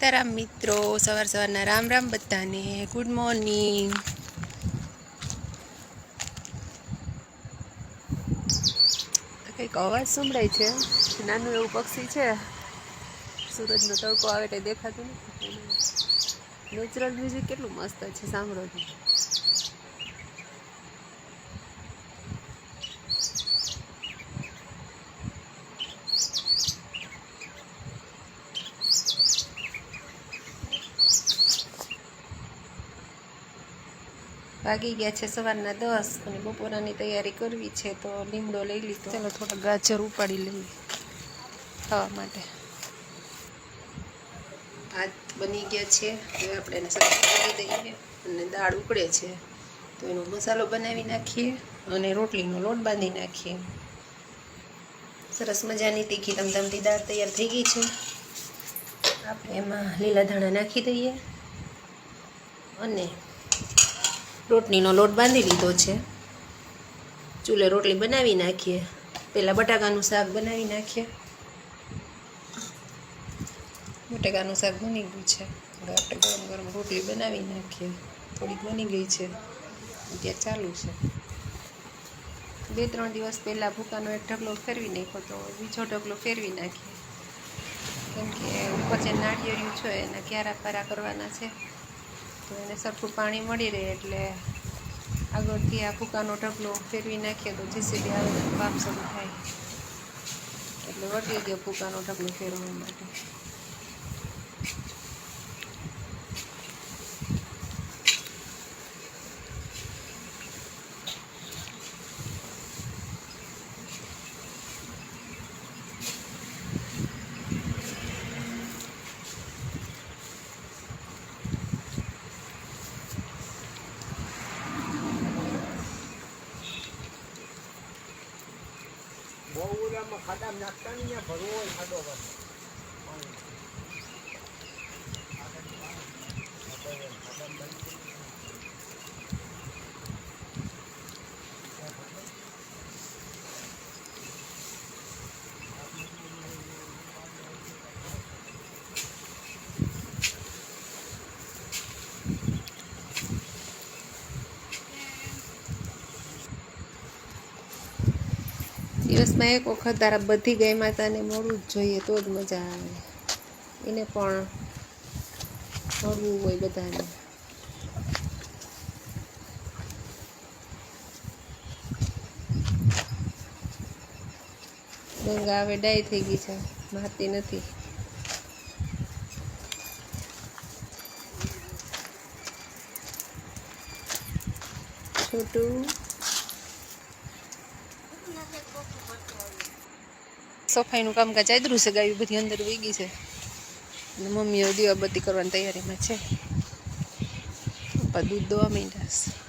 સીતારામ મિત્રો, સવારના રામ રામ બધાને. Good morning. કંઈક અવાજ સંભળાય છે. નાનું એવું પક્ષી છે. સૂરજનો તડકો આવે એટલે દેખાતું નથી. નેચરલ મ્યુઝિક કેટલું મસ્ત છે, સાંભળો છો. વાગી ગયા છે સવારના 10 અને બપોરાની તૈયારી કરવી છે, તો લીમડો લઈ લીધો. ચાલો થોડા ગાજર ઉપાડી લઈએ ખાવા માટે. ભાત બની ગયા છે, હવે આપણે એને સરસ કરી દઈએ. અને દાળ ઉકળે છે તો એનો મસાલો બનાવી નાખીએ અને રોટલીનો લોટ બાંધી નાખીએ. સરસ મજાની તીખી તમતમતી દાળ તૈયાર થઈ ગઈ છે. આપણે એમાં લીલા ધાણા નાખી દઈએ અને રોટલીનો લોટ બાંધી લીધો છે. ચૂલે રોટલી બનાવી નાખીએ. પહેલાં બટાકાનું શાક બનાવી નાખીએ. બટાકાનું શાક બની ગયું છે. હવે આપણે ગરમ ગરમ રોટલી બનાવી નાખીએ. થોડીક બની ગઈ છે, ત્યાં ચાલુ છે. 2-3 દિવસ પહેલાં ભૂકાનો એક ઢગલો ફેરવી નાખ્યો, તો બીજો ઢગલો ફેરવી નાખીએ. કેમ કે ઉપર જે નાળિયેરિયું છે એના ક્યારા પારા કરવાના છે, તો એને સરખું પાણી મળી રહે. એટલે આગળથી આ ભૂકાનો ઢગલો ફેરવી નાખીએ તો જીસીબી આવે તો કામ શરૂ થાય. એટલે વટી ગયો ભૂકાનો ઢગલો ફેરવવા માટે. ખાડા નાખતા નહીં, ભરવો હોય ખાડો પર. દિવસમાં એક વખત તારા બધી ગાય માતાને મળવું જ જોઈએ, તો જ મજા આવે. એને પણ મળવું હોય બધાને. ગંગા હવે ડાય થઈ ગઈ છે, મારતી નથી. છોટું સફાઈનું કામકાજ આદરું છે. ગાયું બધી અંદર વીગી છે અને મમ્મીઓ દીવાબત્તી કરવાની તૈયારીમાં છે. પપ્પા દૂધ દોવા માંડ્યા છે.